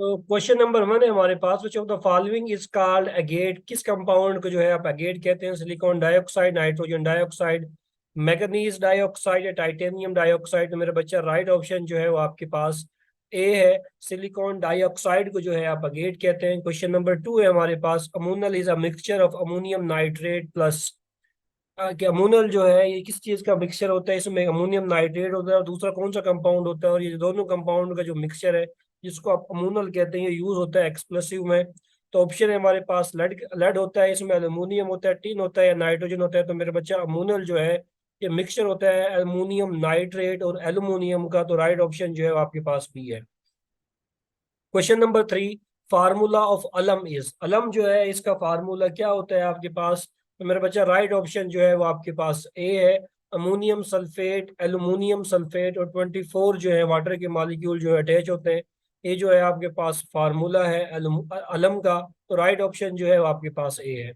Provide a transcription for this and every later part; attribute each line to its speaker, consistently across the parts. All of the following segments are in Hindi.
Speaker 1: तो क्वेश्चन नंबर 1 है हमारे पास, which of the following is called agate. किस कंपाउंड को जो है आप एगेट कहते हैं? Silicon dioxide, nitrogen dioxide, manganese dioxide या टाइटेनियम डाइऑक्साइड। तो मेरा बच्चा राइट ऑप्शन जो है वो आपके पास ए है, सिलिकॉन डाइऑक्साइड को जो है आप एगेट कहते हैं। क्वेश्चन नंबर 2 है हमारे पास, ammonal is a mixture of ammonium nitrate plus. कि अमोनल जो है ये किस चीज का मिक्सचर होता है? इसमें अमोनियम नाइट्रेट होता है और दूसरा कौन सा कंपाउंड होता है? और ये दोनों कंपाउंड का जो मिक्सचर है जिसको आप अमोनल कहते हैं, ये यूज होता है एक्सप्लोसिव में। तो ऑप्शन है हमारे पास लेड। लेड होता है, इसमें एल्यूमिनियम होता है, टिन होता है या नाइट्रोजन होता है। तो मेरे बच्चा अमोनल जो है ये मिक्सचर होता है एल्यूमिनियम नाइट्रेट और एल्यूमिनियम का। तो राइट ऑप्शन जो है वो आपके पास भी है। क्वेश्चन नंबर 3, फार्मूला ऑफ अलम इज। अलम जो है इसका फार्मूला क्या होता है आपके पास? तो मेरा बच्चा राइट ऑप्शन जो है वो आपके पास ए है, अमोनियम सल्फेट, एल्यूमिनियम सल्फेट और 24 जो है वाटर के मॉलिक्यूल जो है अटैच होते हैं। ये जो है आपके पास फार्मूला है अलम का। तो राइट ऑप्शन जो है वो आपके पास ए है।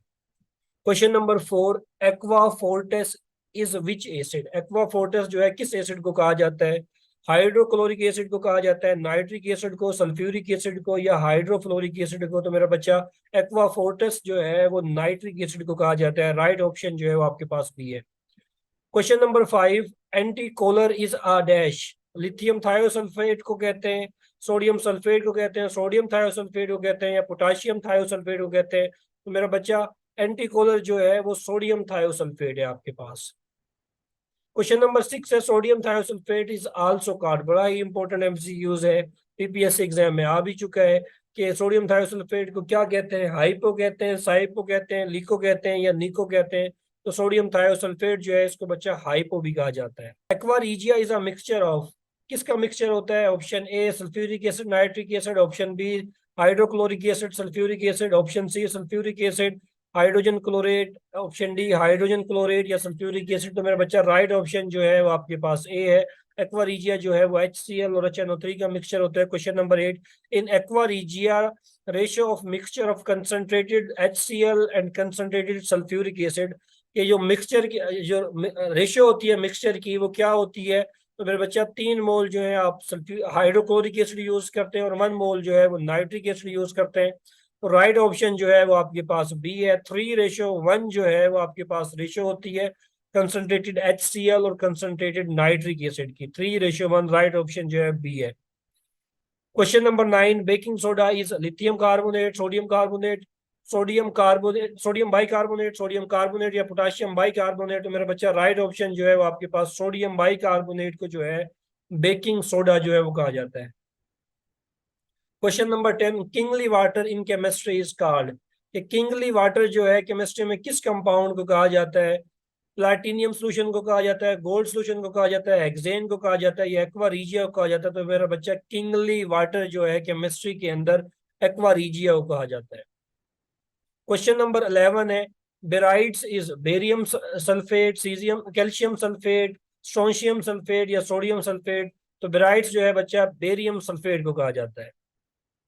Speaker 1: Question number 4, aqua fortis is which acid. Aqua fortis जो है किस एसिड को कहा जाता है? हाइड्रोक्लोरिक एसिड को कहा जाता है, नाइट्रिक एसिड को, सल्फ्यूरिक एसिड को या हाइड्रोफ्लोरिक एसिड को? तो मेरा बच्चा एक्वा फोर्टेस जो है वो नाइट्रिक एसिड को कहा जाता है। राइट ऑप्शन जो है वो आपके पास भी है। Question number 5, antichlor is a dash. Lithium thiosulphate को कहते हैं, सोडियम सल्फेट को कहते हैं, सोडियम थायोसल्फेट को कहते हैं या पोटाशियम थायोसल्फेट को कहते हैं? तो मेरा बच्चा एंटी कोलर जो है वो सोडियम थायोसल्फेट है आपके पास। क्वेश्चन नंबर 6 है, sodium thiosulphate is also called. बड़ा ही इंपॉर्टेंट एमसीक्यूज है, पीपीएससी एग्जाम में आ भी चुका है कि सोडियम थायोसल्फेट को क्या कहते हैं? हाइपो कहते हैं, साइपो कहते हैं, लिको कहते हैं या निको कहते हैं? तो सोडियम थायोसल्फेट जो है इसको बच्चा हाइपो भी कहा जाता है। Aqua regia is a mixture of. किसका मिक्सचर होता है? Option a sulphuric acid nitric acid, option b hydrochloric acid sulphuric acid, option c sulphuric acid hydrogen chlorate, option d hydrogen chlorate या सल्फ्यूरिक एसिड। तो मेरा बच्चा राइट ऑप्शन जो है वो आपके पास ए है, एक्वारीजिया जो है वो HCl और HNO3 का मिक्सचर होता है। Question number 8, in aqua regia ratio of mixture of concentrated HCl and concentrated sulphuric acid, ये जो मिक्सचर की जो रेशियो होती है मिक्सचर की वो क्या होती है? तो मेरे बच्चा 3 मोल जो है आप हाइड्रोक्लोरिक एसिड यूज करते हैं और 1 मोल जो है वो नाइट्रिक एसिड यूज करते हैं। तो राइट ऑप्शन जो है वो आपके पास बी है, 3:1 जो है वो आपके पास रेशियो होती है कंसंट्रेटेड HCl और कंसंट्रेटेड नाइट्रिक एसिड की। 3:1 राइट ऑप्शन जो है बी है। Question number 9, baking soda is lithium carbonate, sodium carbonate, sodium carbonate, sodium bicarbonate, sodium carbonate या पोटाशियम बाइकार्बोनेट? तो मेरा बच्चा राइट ऑप्शन जो है वो आपके पास सोडियम बाइकार्बोनेट को जो है बेकिंग सोडा जो है वो कहा जाता है। Question number 10, kingly water in chemistry is called. कि किंगली वाटर जो है केमिस्ट्री में किस कंपाउंड को कहा जाता है? प्लाटिनियम सोल्यूशन को कहा जाता है, गोल्ड सोल्यूशन को कहा जाता है, हेक्सेन को कहा जाता है या एक्वा रिजिया को कहा जाता है? तो मेरा बच्चा किंगली वाटर जो है केमिस्ट्री के अंदर एक्वा रिजिया को कहा जाता है। क्वेश्चन नंबर 11 है, barytes is barium sulphate, caesium, calcium sulphate, strontium sulphate या सोडियम सल्फेट? तो बेराइड्स जो है बच्चा बेरियम सल्फेट को कहा जाता है।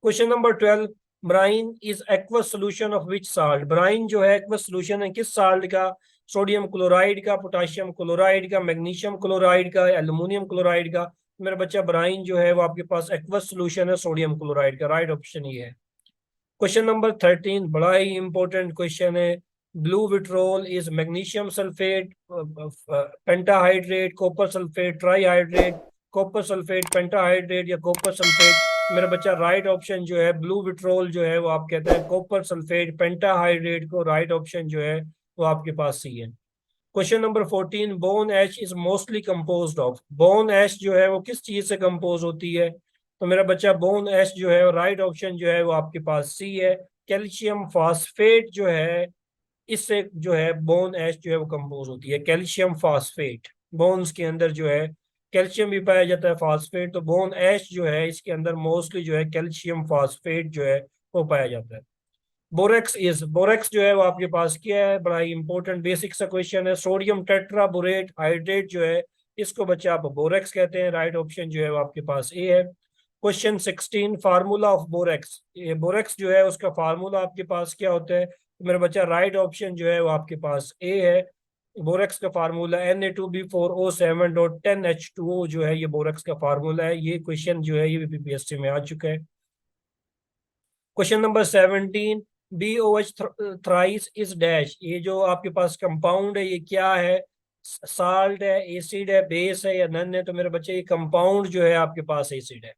Speaker 1: Question number 12, brine is aqueous solution of which salt. Brine जो है एक्वस सोल्यूशन है किस साल्ट का? सोडियम क्लोराइड का, पोटाशियम क्लोराइड का, मैग्नीशियम क्लोराइड का, एल्यूमिनियम क्लोराइड का? मेरा बच्चा ब्राइन जो है वो आपके पास एक्वस सोल्यूशन है सोडियम क्लोराइड का। राइट ऑप्शन ये है। क्वेश्चन नंबर 13, बड़ा ही इंपॉर्टेंट क्वेश्चन है, blue vitriol is magnesium sulphate, pentahydrate, copper sulphate, ट्राईहाइड्रेट, copper sulphate, pentahydrate या कॉपर सल्फेट? मेरा बच्चा राइट ऑप्शन जो है ब्लू विट्रोल जो है वो आप कहते हैं कॉपर सल्फेट पेंटाहाइड्रेट को। राइट ऑप्शन जो है वो आपके पास सी है। Question number 14, bone ash is mostly composed of. Bone ash जो है वो किस चीज से कंपोज होती है? तो मेरा बच्चा बोन एश जो है राइट ऑप्शन जो है वो आपके पास सी है, कैल्शियम फास्फेट जो है इससे जो है बोन एश जो है वो कंपोज होती है, कैल्शियम फास्फेट। बोन्स के अंदर जो है कैल्शियम भी पाया जाता है, फास्फेट। तो बोन एश जो है इसके अंदर मोस्टली जो है कैल्शियम फास्फेट जो है वो पाया जाता है। बोरेक्स इज, बोरेक्स जो है वो आपके पास क्या है? बड़ा ही इंपॉर्टेंट बेसिक सा क्वेश्चन है, सोडियम टेट्रा बोरेट हाइड्रेट जो है इसको बच्चे आप बोरेक्स कहते हैं। राइट ऑप्शन जो है वो आपके पास ए है। Question 16, formula of borax. ये बोरेक्स जो है उसका फार्मूला आपके पास क्या होता है? तो मेरा बच्चा राइट ऑप्शन जो है वो आपके पास ए है, बोरेक्स का फार्मूला Na2B4O7.10H2O जो है ये बोरेक्स का फार्मूला है। ये क्वेश्चन जो है ये भी पीपीएससी में आ चुका है। Question number 17, BOH thrice is dash, ये जो आपके पास कंपाउंड है ये क्या है? साल्ट है, एसिड है, बेस है या नन है? तो मेरे बच्चे ये कंपाउंड जो है आपके पास एसिड है।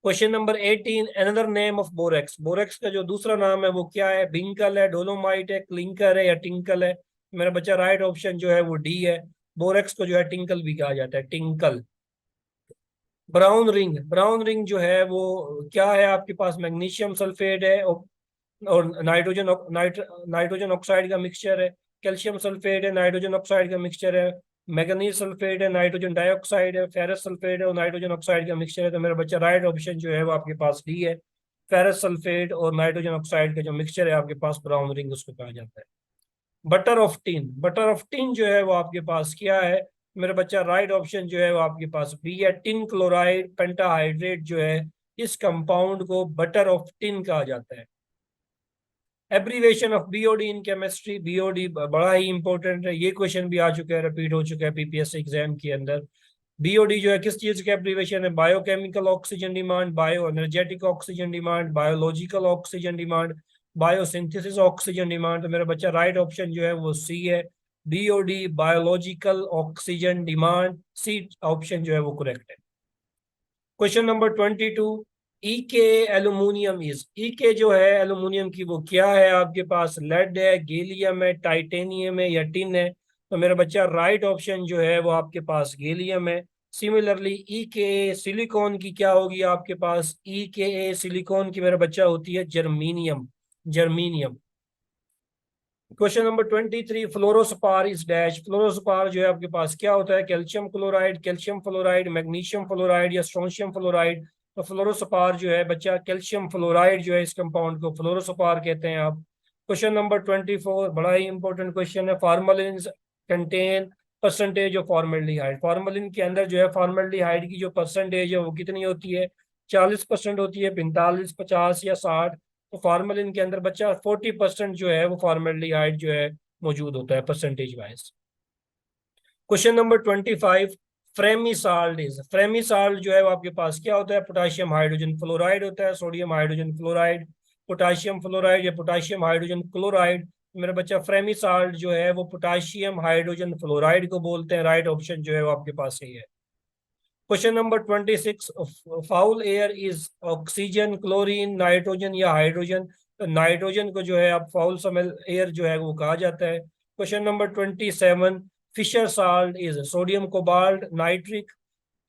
Speaker 1: Question number 18, another name of borax, borax का जो दूसरा नाम है वो क्या है? बिंकल है, डोलोमाइट है, क्लिंकर है या टिंकल है? मेरा बच्चा राइट ऑप्शन जो है वो डी है। बोरेक्स को जो है टिंकल भी कहा जाता है, tinkle. Brown ring, brown ring जो है वो क्या है आपके पास? मैग्नीशियम सल्फेट है और नाइट्रोजन ऑक्साइड का मिक्सचर है। कैल्शियम सल्फेट है, नाइट्रोजन ऑक्साइड का मिक्सचर है। मैग्नीज सल्फेट है, नाइट्रोजन डाइऑक्साइड है। फेरस सल्फेट है और नाइट्रोजन ऑक्साइड का मिक्सचर है। तो मेरा बच्चा राइट ऑप्शन जो है वो आपके पास डी है। फेरस सल्फेट और नाइट्रोजन ऑक्साइड का जो मिक्सचर है आपके पास, ब्राउन रिंग उसको कहा जाता है। Butter of tin, butter of tin जो है वो आपके पास क्या है? मेरा बच्चा राइट ऑप्शन जो है वो आपके पास बी है। टिन क्लोराइड पेंटाहाइड्रेट जो है, इस कंपाउंड को बटर ऑफ टिन कहा जाता है। Abbreviation of BOD in chemistry, BOD बड़ा ही इंपॉर्टेंट है, ये क्वेश्चन भी आ चुका है, रिपीट हो चुका है पीपीएससी एग्जाम के अंदर। बीओडी जो है किस चीज का एब्रीवेशन है? Biochemical oxygen demand, bio energetic oxygen demand, biological oxygen demand, biosynthesis oxygen demand. तो मेरा बच्चा राइट ऑप्शन जो है वो सी है। BOD biological oxygen demand, c option जो है वो करेक्ट है। क्वेश्चन नंबर 22, ई के एल्यूमिनियम इज, ई के जो है एल्यूमिनियम की वो क्या है आपके पास? लेड है, गैलियम है, टाइटेनियम है या टिन है? तो मेरा बच्चा राइट ऑप्शन जो है वो आपके पास गैलियम है। सिमिलरली ई के सिलिकॉन की क्या होगी आपके पास? ई के सिलिकॉन की मेरा बच्चा होती है germanium, germanium. Question number 23, fluorspar is dash, fluorspar जो है आपके पास क्या होता है? Calcium chloride, calcium fluoride, magnesium fluoride या स्ट्रोंशियम फ्लोराइड? तो फ्लोरोस्पार जो है बच्चा कैल्शियम फ्लोराइड जो है, इस कंपाउंड को फ्लोरोस्पार कहते हैं आप। क्वेश्चन नंबर 24, बड़ा ही इंपॉर्टेंट क्वेश्चन है, formalin contain percentage of formaldehyde, formalin के अंदर जो है फॉर्मल्डिहाइड की जो परसेंटेज है वो कितनी होती है? 40% होती है, 45, 50 या 60? तो फार्मलिन के अंदर बच्चा 40% जो है वो फॉर्मल्डिहाइड जो है मौजूद होता है percentage wise. Question number 25, fremy's salt is, fremy's salt जो है वो आपके पास क्या होता है? पोटाशियम हाइड्रोजन फ्लोराइड होता है, sodium hydrogen fluoride, potassium fluoride या पोटाशियम हाइड्रोजन क्लोराइड? मेरा बच्चा फ्रेमिसाल्ट जो है वो पोटाशियम हाइड्रोजन फ्लोराइड को बोलते हैं। राइट ऑप्शन जो है वो आपके पास सही है। Question number 26, foul air is oxygen, chlorine, nitrogen या हाइड्रोजन? तो नाइट्रोजन को जो है आप फाउल स्मेल एयर जो है वो कहा जाता है। Question number 27, Fischer salt is sodium cobalt nitric,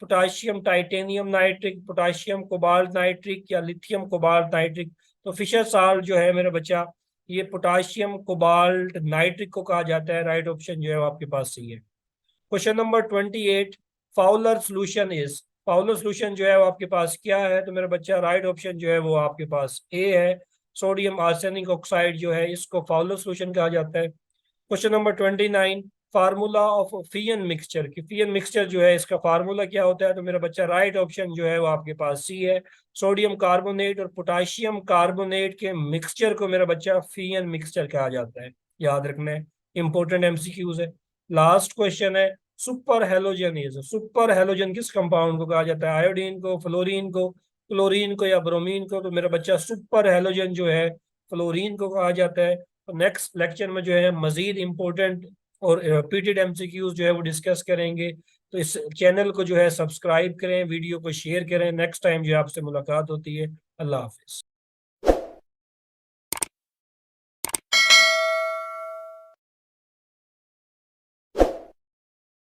Speaker 1: potassium titanium nitric, potassium cobalt nitric या लिथियम कोबाल्ट नाइट्रिक? तो फिशर साल्ट जो है मेरा बच्चा ये पोटाशियम कोबाल्ट नाइट्रिक को कहा जाता है। राइट ऑप्शन जो है वो आपके पास सही है। Question number 28, Fowler solution is, Fowler solution जो है वो आपके पास क्या है? तो मेरा बच्चा राइट ऑप्शन जो है वो आपके पास ए है। सोडियम आर्सेनिक ऑक्साइड जो है इसको फाउलर सोल्यूशन कहा जाता है। क्वेश्चन नंबर 29, फार्मूला ऑफ फियन मिक्सचर, की फियन मिक्सचर जो है इसका फार्मूला क्या होता है? तो मेरा बच्चा राइट ऑप्शन जो है वो आपके पास सी है। सोडियम कार्बोनेट और पोटाशियम कार्बोनेट के मिक्सचर को मेरा बच्चा फियन मिक्सचर कहा जाता है, याद रखना है, इंपॉर्टेंट एमसीक्यूज है। लास्ट क्वेश्चन है, super halogen is, super halogen किस कंपाउंड को कहा जाता है? आयोडीन को, फ्लोरीन को, क्लोरीन को या ब्रोमीन को? तो मेरा बच्चा सुपर हेलोजन जो है फ्लोरीन को कहा जाता है। तो नेक्स्ट लेक्चर में जो है मजीद इंपॉर्टेंट और रिपीटेड एमसीक्यूज जो है वो डिस्कस करेंगे। तो इस चैनल को जो है सब्सक्राइब करें, वीडियो को शेयर करें। नेक्स्ट टाइम जो है आपसे मुलाकात होती है। अल्लाह हाफिज।